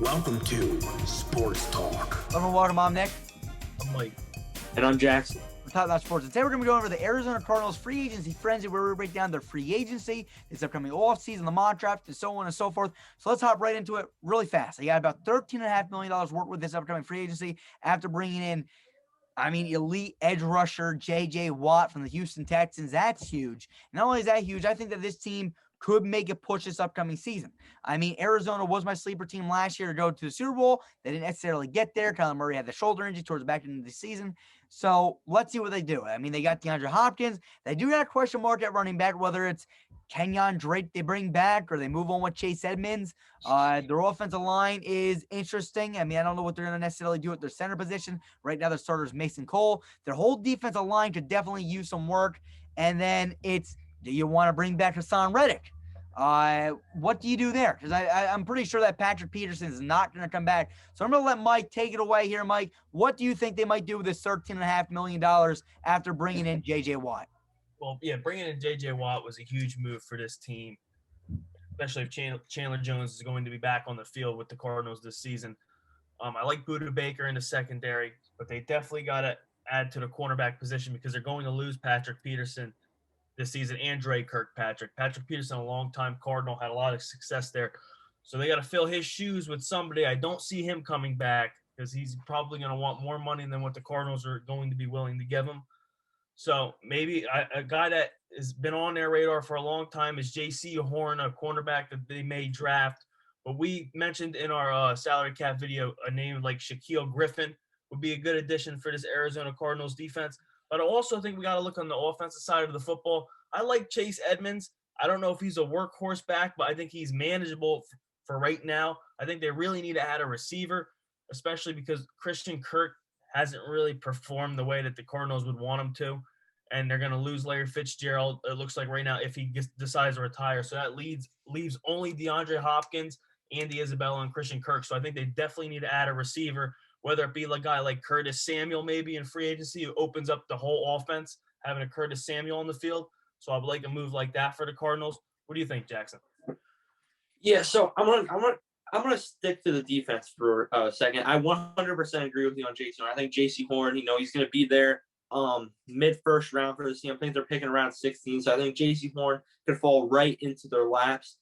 Welcome to Sports Talk. Welcome. I'm Nick. I'm Mike. And I'm Jackson. We're talking about sports. And today we're going to be going over the Arizona Cardinals free agency frenzy, where we break down their free agency, this upcoming offseason, the mock draft, and so on and so forth. So let's hop right into it really fast. I got about $13.5 million worth with this upcoming free agency after bringing in, elite edge rusher J.J. Watt from the Houston Texans. That's huge. Not only is that huge, I think that this team could make a push this upcoming season. Arizona was my sleeper team last year to go to the Super Bowl. They didn't necessarily get there. Kyler Murray had the shoulder injury towards the back end of the season. So let's see what they do. They got DeAndre Hopkins. They do got a question mark at running back, whether it's Kenyon Drake they bring back or they move on with Chase Edmonds. Their offensive line is interesting. I don't know what they're going to necessarily do at their center position. Right now, their starter is Mason Cole. Their whole defensive line could definitely use some work. And then it's, do you want to bring back Hassan Reddick? What do you do there? Because I'm pretty sure that Patrick Peterson is not going to come back. So I'm going to let Mike take it away here. Mike, what do you think they might do with this $13.5 million after bringing in J.J. Watt? Well, yeah, bringing in J.J. Watt was a huge move for this team, especially if Chandler Jones is going to be back on the field with the Cardinals this season. I like Budda Baker in the secondary, but they definitely got to add to the cornerback position because they're going to lose Patrick Peterson this season and Dre Kirkpatrick. Patrick Peterson, a longtime Cardinal, had a lot of success there. So they got to fill his shoes with somebody. I don't see him coming back because he's probably going to want more money than what the Cardinals are going to be willing to give him. So maybe a guy that has been on their radar for a long time is J.C. Horn, a cornerback that they may draft. But we mentioned in our salary cap video a name like Shaquille Griffin would be a good addition for this Arizona Cardinals defense. But I also think we got to look on the offensive side of the football. I like Chase Edmonds. I don't know if he's a workhorse back, but I think he's manageable for right now. I think they really need to add a receiver, especially because Christian Kirk hasn't really performed the way that the Cardinals would want him to. And they're going to lose Larry Fitzgerald, it looks like right now, if he decides to retire. So that leaves only DeAndre Hopkins, Andy Isabella, and Christian Kirk. So I think they definitely need to add a receiver, whether it be a guy like Curtis Samuel maybe in free agency who opens up the whole offense, having a Curtis Samuel on the field. So I would like a move like that for the Cardinals. What do you think, Jackson? Yeah, so I'm gonna stick to the defense for a second. I 100% agree with you on Jason. I think J.C. Horn, he's going to be there mid-first round for this team. I think they're picking around 16, so I think J.C. Horn could fall right into their laps.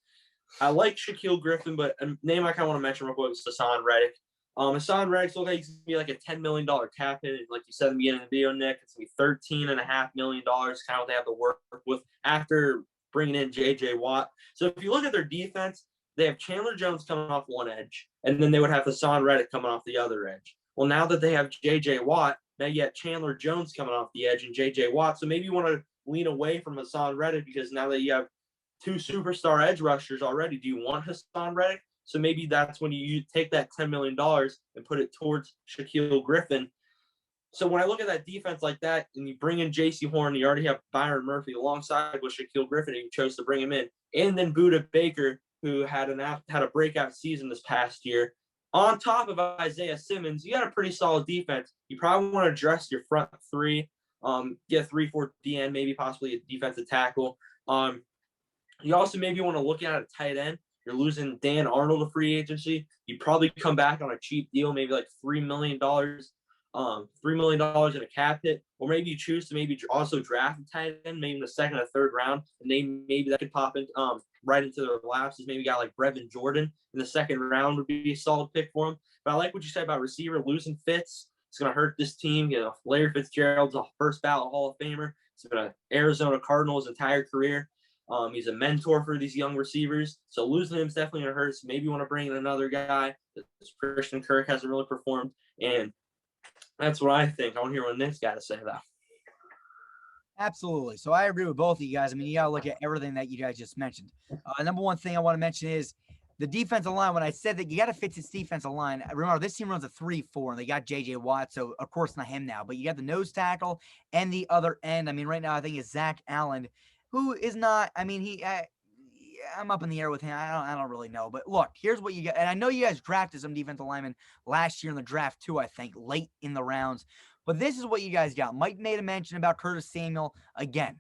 I like Shaquille Griffin, but a name I kind of want to mention real quick is Hassan Reddick. Hassan Reddick's looks like he's going to be like a $10 million cap hit. Like you said at the beginning of the video, Nick, it's going to be $13.5 million, kind of what they have to work with after bringing in J.J. Watt. So if you look at their defense, they have Chandler Jones coming off one edge, and then they would have Hassan Reddick coming off the other edge. Well, now that they have J.J. Watt, now you have Chandler Jones coming off the edge and J.J. Watt. So maybe you want to lean away from Hassan Reddick because now that you have two superstar edge rushers already, do you want Hassan Reddick? So maybe that's when you take that $10 million and put it towards Shaquille Griffin. So when I look at that defense like that and you bring in J.C. Horn, you already have Byron Murphy alongside with Shaquille Griffin and you chose to bring him in. And then Budda Baker, who had a breakout season this past year. On top of Isaiah Simmons, you got a pretty solid defense. You probably want to address your front three, get a 3-4 DN, maybe possibly a defensive tackle. You also maybe want to look at a tight end. You're losing Dan Arnold to free agency. You probably come back on a cheap deal, maybe like $3 million in a cap hit, or maybe you choose to maybe also draft a tight end, maybe in the second or third round, and maybe that could pop in right into their laps. Maybe a guy like Brevin Jordan in the second round would be a solid pick for him. But I like what you said about receiver losing Fitz. It's going to hurt this team. Larry Fitzgerald's a first ballot Hall of Famer. He's been an Arizona Cardinals entire career. He's a mentor for these young receivers. So losing him is definitely going to hurt. So maybe you want to bring in another guy. Christian Kirk hasn't really performed. And that's what I think. I want to hear what Nick's got to say, though. Absolutely. So I agree with both of you guys. You got to look at everything that you guys just mentioned. Number one thing I want to mention is the defensive line. When I said that you got to fix this defensive line, remember this team runs a 3-4 and they got J.J. Watt. So of course not him now, but you got the nose tackle and the other end. Right now I think it's Zach Allen, who is not, I'm up in the air with him. I don't really know. But look, here's what you got. And I know you guys drafted some defensive linemen last year in the draft too, I think, late in the rounds. But this is what you guys got. Mike made a mention about Curtis Samuel. Again,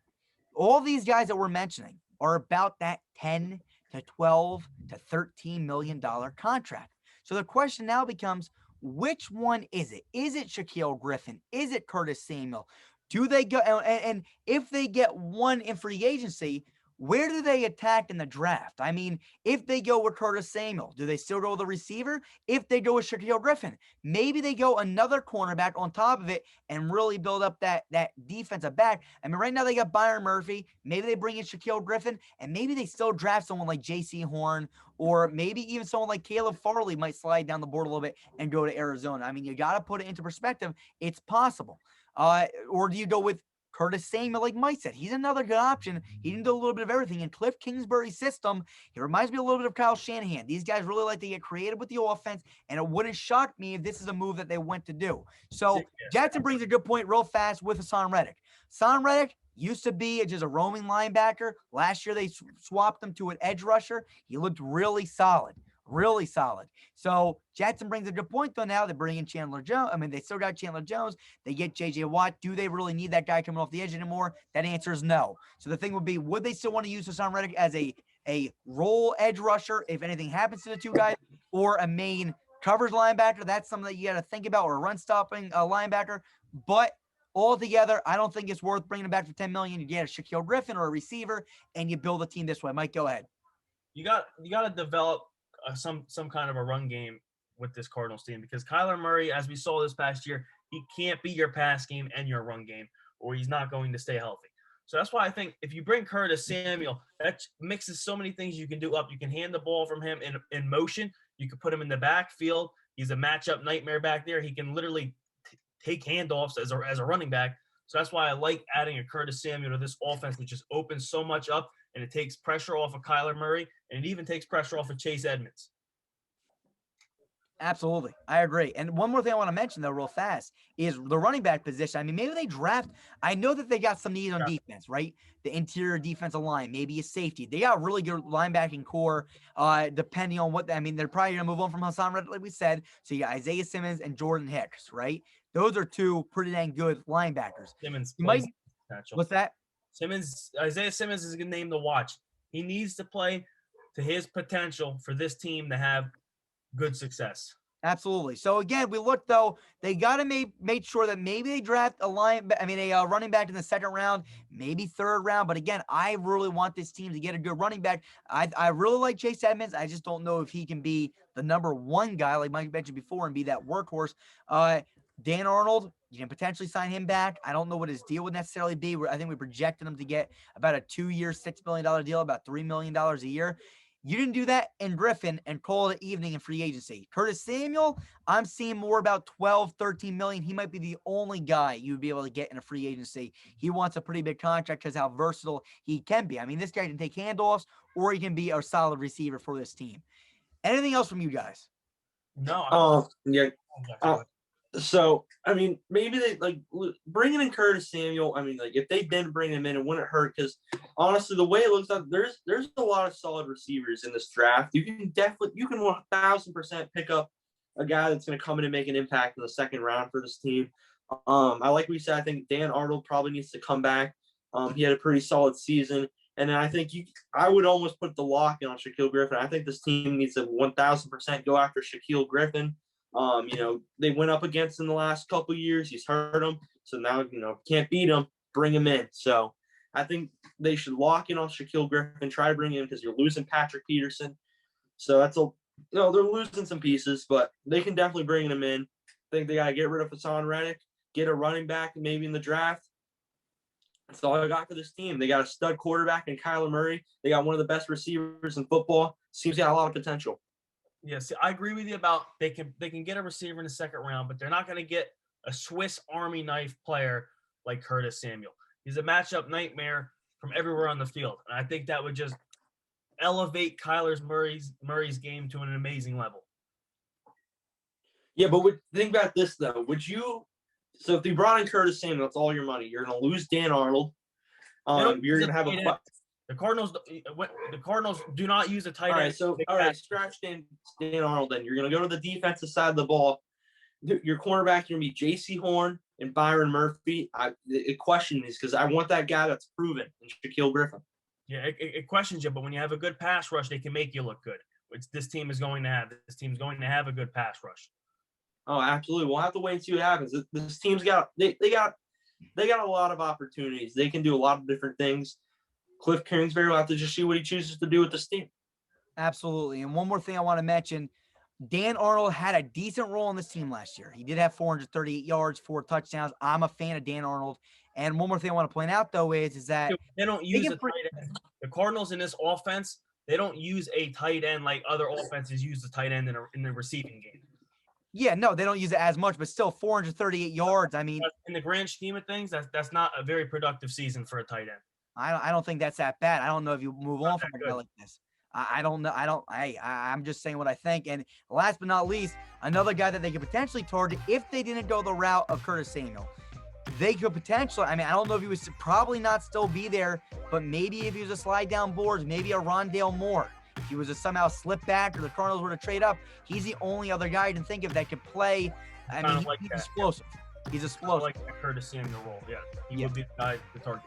all these guys that we're mentioning are about that 10 to 12 to $13 million contract. So the question now becomes, which one is it? Is it Shaquille Griffin? Is it Curtis Samuel? Do they go, and if they get one in free agency, where do they attack in the draft? I mean, if they go with Curtis Samuel, do they still go with the receiver? If they go with Shaquille Griffin, maybe they go another cornerback on top of it and really build up that defensive back. I mean, right now they got Byron Murphy. Maybe they bring in Shaquille Griffin, and maybe they still draft someone like J.C. Horn, or maybe even someone like Caleb Farley might slide down the board a little bit and go to Arizona. I mean, you got to put it into perspective. It's possible. Or do you go with Curtis Samuel, like Mike said? He's another good option. He can do a little bit of everything. In Kliff Kingsbury's system, he reminds me a little bit of Kyle Shanahan. These guys really like to get creative with the offense, and it wouldn't shock me if this is a move that they went to do. So Jackson brings a good point real fast with Hassan Reddick. Hassan Reddick used to be just a roaming linebacker. Last year, they swapped him to an edge rusher. He looked really solid. Really solid. So Jackson brings a good point, though. Now they bring in Chandler Jones. I mean, they still got Chandler Jones. They get J.J. Watt. Do they really need that guy coming off the edge anymore? That answer is no. So the thing would be, would they still want to use Hassan Reddick as a roll edge rusher if anything happens to the two guys, or a main coverage linebacker? That's something that you got to think about, or a run-stopping linebacker. But altogether, I don't think it's worth bringing him back for $10 million. You get a Shaquille Griffin or a receiver, and you build a team this way. Mike, go ahead. You got to develop some kind of a run game with this Cardinals team, because Kyler Murray, as we saw this past year, he can't be your pass game and your run game, or he's not going to stay healthy. So that's why I think if you bring Curtis Samuel, that mixes so many things you can do up. You can hand the ball from him in motion. You can put him in the backfield. He's a matchup nightmare back there. He can literally take handoffs as a running back. So that's why I like adding a Curtis Samuel to this offense, which just opens so much up, and it takes pressure off of Kyler Murray, and it even takes pressure off of Chase Edmonds. Absolutely. I agree. And one more thing I want to mention, though, real fast, is the running back position. I mean, maybe they draft. I know that they got some need on defense, right? The interior defensive line, maybe a safety. They got a really good linebacking core, depending on what – I mean, they're probably going to move on from Hassan Reddick, like we said. So you got Isaiah Simmons and Jordan Hicks, right? Those are two pretty dang good linebackers. Simmons what's that? Isaiah Simmons is a good name to watch. He needs to play to his potential for this team to have good success. Absolutely. So again, we look, though, they got to make sure that maybe they draft a running back in the second round, maybe third round. But again, I really want this team to get a good running back. I really like Chase Edmonds. I just don't know if he can be the number one guy, like Mike mentioned before, and be that workhorse. Dan Arnold, you can potentially sign him back. I don't know what his deal would necessarily be. I think we projected him to get about a 2-year, $6 million deal, about $3 million a year. You didn't do that in Griffin and call it evening in free agency. Curtis Samuel, I'm seeing more about 12, 13 million. He might be the only guy you would be able to get in a free agency. He wants a pretty big contract because how versatile he can be. I mean, this guy can take handoffs, or he can be a solid receiver for this team. Anything else from you guys? No. Yeah. So, I mean, maybe they bringing in Curtis Samuel. I mean, like, if they didn't bring him in, it wouldn't hurt, because honestly, the way it looks like, there's a lot of solid receivers in this draft. You can 1000% pick up a guy that's going to come in and make an impact in the second round for this team. Like we said, I think Dan Arnold probably needs to come back. He had a pretty solid season. And then I think I would almost put the lock in on Shaquille Griffin. I think this team needs to 1000% go after Shaquille Griffin. They went up against him the last couple of years. He's hurt them. So now, can't beat him, bring him in. So I think they should lock in on Shaquille Griffin, try to bring him, because you're losing Patrick Peterson. So that's they're losing some pieces, but they can definitely bring him in. I think they got to get rid of Hassan Reddick, get a running back maybe in the draft. That's all I got for this team. They got a stud quarterback in Kyler Murray. They got one of the best receivers in football. Seems to have a lot of potential. Yes, I agree with you about they can get a receiver in the second round, but they're not going to get a Swiss Army knife player like Curtis Samuel. He's a matchup nightmare from everywhere on the field, and I think that would just elevate Murray's game to an amazing level. Yeah, but think about this though. So if they brought in Curtis Samuel, that's all your money. You're going to lose Dan Arnold. You're going to have The Cardinals do not use a tight end. All right, scratch Dan Arnold then. You're going to go to the defensive side of the ball. Your cornerback is going to be J.C. Horn and Byron Murphy. The question is, because I want that guy that's proven, in Shaquille Griffin. Yeah, it questions you, but when you have a good pass rush, they can make you look good. this team is going to have. This team's going to have a good pass rush. Oh, absolutely. We'll have to wait and see what happens. This team's got they got a lot of opportunities. They can do a lot of different things. Kliff Kingsbury will have to just see what he chooses to do with this team. Absolutely. And one more thing I want to mention, Dan Arnold had a decent role on this team last year. He did have 438 yards, 4 touchdowns. I'm a fan of Dan Arnold. And one more thing I want to point out, though, is that they don't use a tight end. The Cardinals in this offense, they don't use a tight end like other offenses use the tight end in the receiving game. Yeah, no, they don't use it as much, but still 438 yards. I mean, in the grand scheme of things, that's not a very productive season for a tight end. I don't think that's that bad. I don't know if you move on from a guy like this. I don't know. I'm just saying what I think. And last but not least, another guy that they could potentially target if they didn't go the route of Curtis Samuel. They could potentially, I mean, I don't know if he was probably not still be there, but maybe if he was a slide down boards, maybe a Rondale Moore. If he was to somehow slip back or the Cardinals were to trade up, he's the only other guy I can think of that could play. I mean, he's explosive. He's explosive. Like the Curtis Samuel role. Yeah, he would be the guy to target.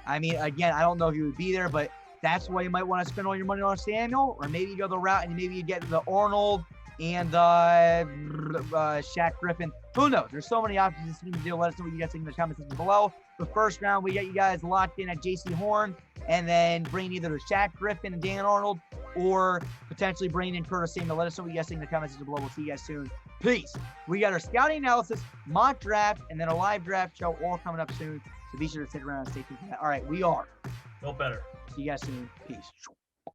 I mean, again, I don't know if he would be there, but that's why you might want to spend all your money on Samuel, or maybe you go the route and maybe you get the Arnold and Shaq Griffin. Who knows? There's so many options this team to do. Let us know what you guys think in the comments section below. The first round, we got you guys locked in at J.C. Horn, and then bring either the Shaq Griffin and Dan Arnold, or potentially bring in Curtis Samuel. Let us know what you guys think in the comments section below. We'll see you guys soon. Peace. We got our scouting analysis, mock draft, and then a live draft show all coming up soon. So be sure to stick around and stay tuned for that. All right, we are. No better. See you guys soon. Peace.